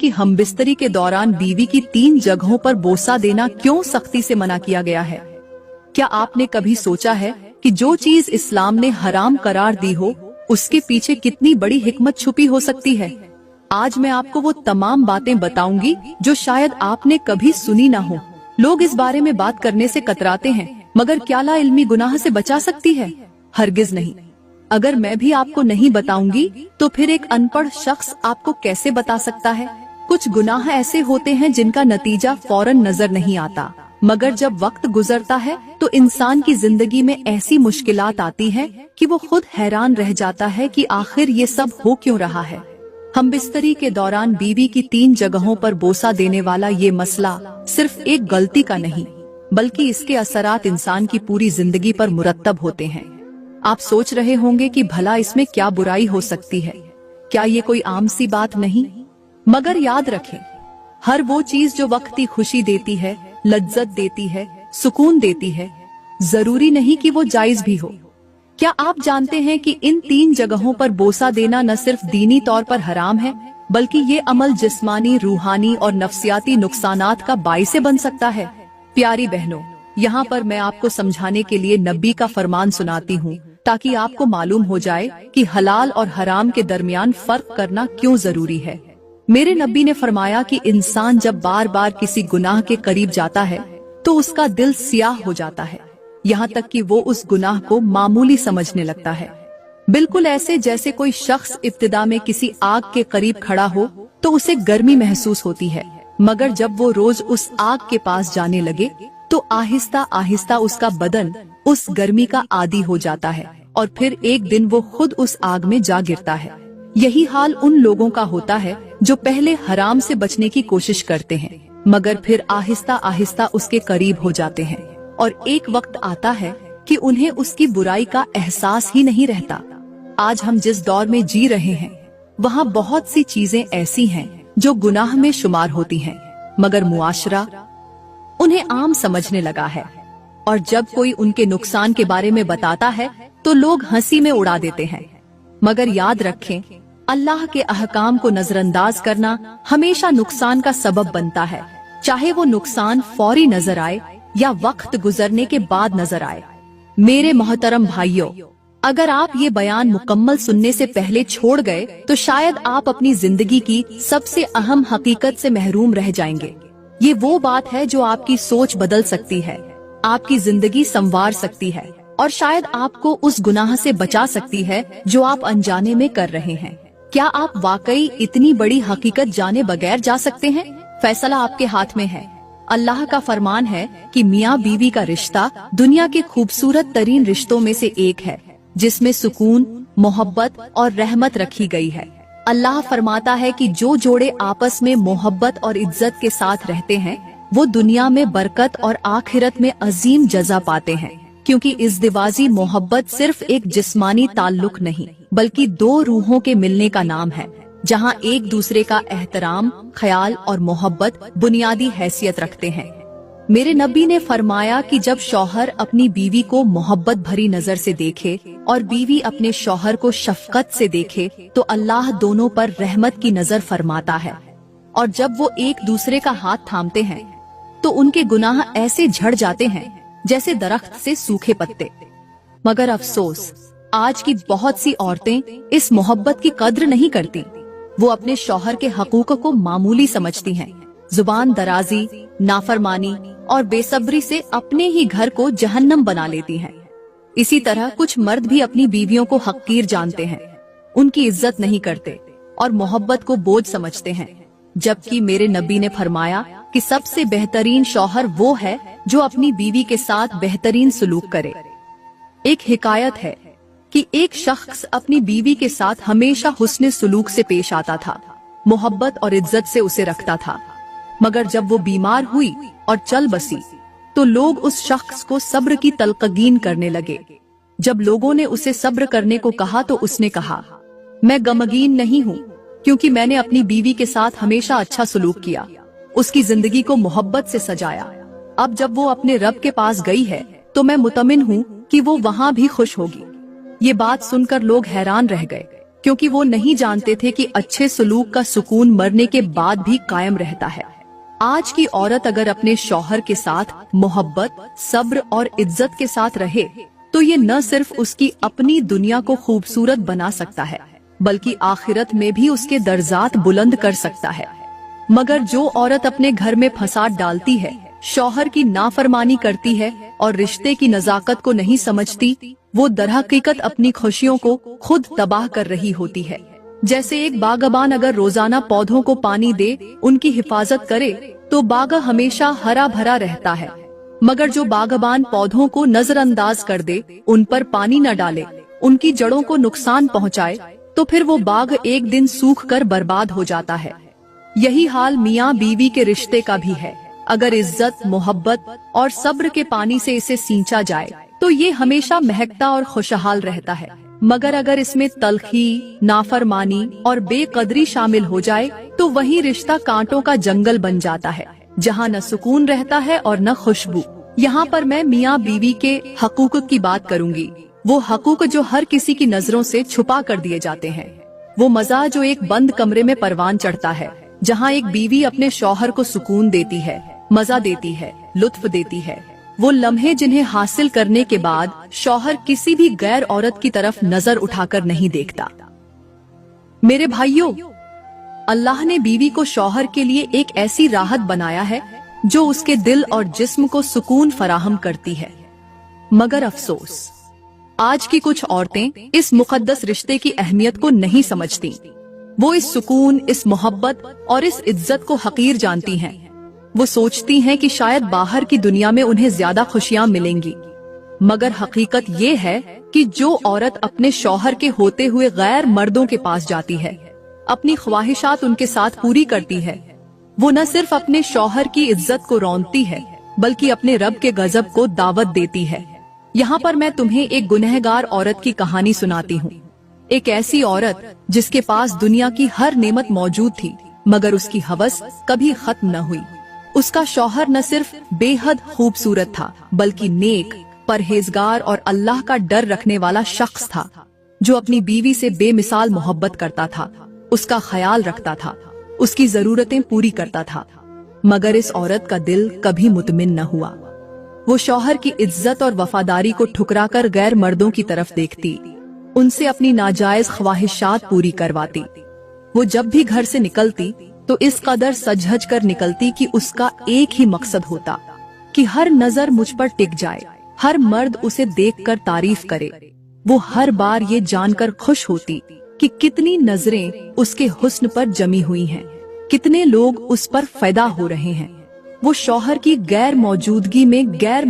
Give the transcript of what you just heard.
कि हमबिस्तरी के दौरान बीवी की 3 जगहों पर बोसा देना क्यों सख्ती से मना किया गया है। क्या आपने कभी सोचा है कि जो चीज इस्लाम ने हराम करार दी हो, उसके पीछे कितनी बड़ी हिकमत छुपी हो सकती है। आज मैं आपको वो तमाम बातें बताऊंगी जो शायद आपने कभी सुनी ना हो। लोग इस बारे में बात करने से कतराते हैं, मगर क्या ला इल्मी गुनाह से बचा सकती है? हरगिज नहीं। अगर मैं भी आपको नहीं बताऊंगी तो फिर एक अनपढ़ शख्स आपको कैसे बता सकता है। कुछ गुनाह ऐसे होते हैं जिनका नतीजा फौरन नजर नहीं आता, मगर जब वक्त गुजरता है तो इंसान की जिंदगी में ऐसी मुश्किलात आती है कि वो खुद हैरान रह जाता है कि आखिर ये सब हो क्यों रहा है। हमबिस्तरी के दौरान बीवी की 3 जगहों पर बोसा देने वाला ये मसला सिर्फ एक गलती का नहीं, बल्कि इसके असरात इंसान की पूरी जिंदगी पर मुरत्तब होते हैं। आप सोच रहे होंगे कि भला इसमें क्या बुराई हो सकती है, क्या ये कोई आम सी बात नहीं? मगर याद रखें, हर वो चीज जो वक्ती खुशी देती है, लज्जत देती है, सुकून देती है, जरूरी नहीं कि वो जायज भी हो। क्या आप जानते हैं कि इन 3 जगहों पर बोसा देना न सिर्फ दीनी तौर पर हराम है, बल्कि ये अमल जिस्मानी, रूहानी और नफ्सियाती नुकसानात का बाइस बन सकता है। प्यारी बहनों, यहाँ पर मैं आपको समझाने के लिए नबी का फरमान सुनाती हूँ, ताकि आपको मालूम हो जाए कि हलाल और हराम के दरमियान फर्क करना क्यों जरूरी है। मेरे नबी ने फरमाया कि इंसान जब बार बार किसी गुनाह के करीब जाता है तो उसका दिल सियाह हो जाता है, यहाँ तक कि वो उस गुनाह को मामूली समझने लगता है। बिल्कुल ऐसे जैसे कोई शख्स इब्तिदा में किसी आग के करीब खड़ा हो तो उसे गर्मी महसूस होती है, मगर जब वो रोज उस आग के पास जाने लगे तो आहिस्ता आहिस्ता उसका बदन उस गर्मी का आदी हो जाता है और फिर एक दिन वो खुद उस आग में जा गिरता है। यही हाल उन लोगों का होता है जो पहले हराम से बचने की कोशिश करते हैं, मगर फिर आहिस्ता आहिस्ता उसके करीब हो जाते हैं और एक वक्त आता है कि उन्हें उसकी बुराई का एहसास ही नहीं रहता। आज हम जिस दौर में जी रहे हैं वहाँ बहुत सी चीजें ऐसी हैं जो गुनाह में शुमार होती हैं, मगर मुआशरा उन्हें आम समझने लगा है और जब कोई उनके नुकसान के बारे में बताता है तो लोग हंसी में उड़ा देते हैं। मगर याद रखें, अल्लाह के अहकाम को नजरअंदाज करना हमेशा नुकसान का सबब बनता है, चाहे वो नुकसान फौरी नजर आए या वक्त गुजरने के बाद नजर आए। मेरे मोहतरम भाइयों, अगर आप ये बयान मुकम्मल सुनने से पहले छोड़ गए तो शायद आप अपनी जिंदगी की सबसे अहम हकीकत से महरूम रह जाएंगे। ये वो बात है जो आपकी सोच बदल सकती है, आपकी जिंदगी संवार सकती है और शायद आपको उस गुनाह से बचा सकती है जो आप अनजाने में कर रहे हैं। क्या आप वाकई इतनी बड़ी हकीकत जाने बगैर जा सकते हैं? फैसला आपके हाथ में है। अल्लाह का फरमान है कि मियाँ बीवी का रिश्ता दुनिया के खूबसूरत तरीन रिश्तों में से एक है, जिसमें सुकून, मोहब्बत और रहमत रखी गई है। अल्लाह फरमाता है कि जो जोड़े आपस में मोहब्बत और इज्जत के साथ रहते हैं वो दुनिया में बरकत और आखिरत में अजीम जज़ा पाते हैं, क्योंकि इज़्दिवाजी मोहब्बत सिर्फ एक जिस्मानी ताल्लुक नहीं बल्कि 2 रूहों के मिलने का नाम है, जहां एक दूसरे का एहतराम, ख्याल और मोहब्बत बुनियादी हैसियत रखते हैं। मेरे नबी ने फरमाया कि जब शौहर अपनी बीवी को मोहब्बत भरी नजर से देखे और बीवी अपने शौहर को शफकत से देखे तो अल्लाह दोनों पर रहमत की नजर फरमाता है, और जब वो एक दूसरे का हाथ थामते हैं तो उनके गुनाह ऐसे झड़ जाते हैं जैसे दरख्त से सूखे पत्ते। मगर अफसोस, आज की बहुत सी औरतें इस मोहब्बत की कद्र नहीं करती। वो अपने शौहर के हकूक को मामूली समझती हैं, जुबान दराजी, नाफरमानी और बेसब्री से अपने ही घर को जहन्नम बना लेती हैं। इसी तरह कुछ मर्द भी अपनी बीवियों को हकीर जानते हैं, उनकी इज्जत नहीं करते और मोहब्बत को बोझ समझते हैं, जबकि मेरे नबी ने फरमाया कि सबसे बेहतरीन शौहर वो है जो अपनी बीवी के साथ बेहतरीन सलूक करे। एक हिकायत है कि एक शख्स अपनी बीवी के साथ हमेशा हुस्ने सलूक से पेश आता था, मोहब्बत और इज्जत से उसे रखता था, मगर जब वो बीमार हुई और चल बसी तो लोग उस शख्स को सब्र की तलकीन करने लगे। जब लोगों ने उसे सब्र करने को कहा तो उसने कहा, मैं गमगीन नहीं हूँ, क्योंकि मैंने अपनी बीवी के साथ हमेशा अच्छा सलूक किया, उसकी जिंदगी को मोहब्बत से सजाया। अब जब वो अपने रब के पास गई है तो मैं मुतमिन हूँ कि वो वहाँ भी खुश होगी। ये बात सुनकर लोग हैरान रह गए। क्योंकि वो नहीं जानते थे कि अच्छे सलूक का सुकून मरने के बाद भी कायम रहता है। आज की औरत अगर अपने शौहर के साथ मोहब्बत, सब्र और इज्जत के साथ रहे तो ये न सिर्फ उसकी अपनी दुनिया को खूबसूरत बना सकता है बल्कि आखिरत में भी उसके दर्जात बुलंद कर सकता है। मगर जो औरत अपने घर में फसाद डालती है, शौहर की नाफरमानी करती है और रिश्ते की नजाकत को नहीं समझती, वो दरहकीकत अपनी खुशियों को खुद तबाह कर रही होती है। जैसे एक बागबान अगर रोजाना पौधों को पानी दे, उनकी हिफाजत करे तो बाग हमेशा हरा भरा रहता है। मगर जो बागबान पौधों को नजरअंदाज कर दे, उन पर पानी न डाले, उनकी जड़ों को नुकसान पहुंचाए, तो फिर वो बाग एक दिन सूख कर बर्बाद हो जाता है। यही हाल मियाँ बीवी के रिश्ते का भी है। अगर इज्जत, मोहब्बत और सब्र के पानी से इसे सींचा जाए तो ये हमेशा महकता और खुशहाल रहता है। मगर अगर इसमें तल्खी, नाफरमानी और बेकदरी शामिल हो जाए तो वही रिश्ता कांटों का जंगल बन जाता है, जहाँ न सुकून रहता है और न खुशबू। यहाँ पर मैं मियाँ बीवी के हकूक की बात करूँगी, वो हकूक जो हर किसी की नजरों से छुपा कर दिए जाते हैं। वो मजा जो एक बंद कमरे में परवान चढ़ता है, जहाँ एक बीवी अपने शौहर को सुकून देती है, मजा देती है, लुत्फ देती है। वो लम्हे जिन्हें हासिल करने के बाद शौहर किसी भी गैर औरत की तरफ नजर उठाकर नहीं देखता। मेरे भाइयों, अल्लाह ने बीवी को शौहर के लिए एक ऐसी राहत बनाया है जो उसके दिल और जिस्म को सुकून फराहम करती है। मगर अफसोस, आज की कुछ औरतें इस मुकद्दस रिश्ते की अहमियत को नहीं समझती। वो इस सुकून, इस मोहब्बत और इस इज्जत को हकीर जानती हैं। वो सोचती हैं कि शायद बाहर की दुनिया में उन्हें ज्यादा खुशियां मिलेंगी। मगर हकीकत ये है कि जो औरत अपने शौहर के होते हुए गैर मर्दों के पास जाती है, अपनी ख्वाहिशात उनके साथ पूरी करती है, वो न सिर्फ अपने शौहर की इज्जत को रौंदती है बल्कि अपने रब के गजब को दावत देती है। यहाँ पर मैं तुम्हें एक गुनहगार औरत की कहानी सुनाती हूँ। एक ऐसी औरत जिसके पास दुनिया की हर नेमत मौजूद थी, मगर उसकी हवस कभी खत्म न हुई। उसका शौहर न सिर्फ बेहद खूबसूरत था बल्कि नेक, परहेजगार और अल्लाह का डर रखने वाला शख्स था, जो अपनी बीवी से बेमिसाल मोहब्बत करता था, उसका ख्याल रखता था, उसकी जरूरतें पूरी करता था। मगर इस औरत का दिल कभी मुतमिन न हुआ। वो शौहर की इज्जत और वफादारी को ठुकराकर गैर मर्दों की तरफ देखती, उनसे अपनी नाजायज ख्वाहिशात पूरी करवाती। वो जब भी घर से निकलती तो इस कदर सज-धज कर निकलती कि उसका एक ही मकसद होता कि हर नजर मुझ पर टिक जाए, हर मर्द उसे देखकर तारीफ करे। वो हर बार ये जानकर खुश होती कि कितनी नजरें उसके हुस्न पर जमी हुई हैं, कितने लोग उस पर फिदा हो रहे हैं। वो शौहर की गैर मौजूदगी में गैर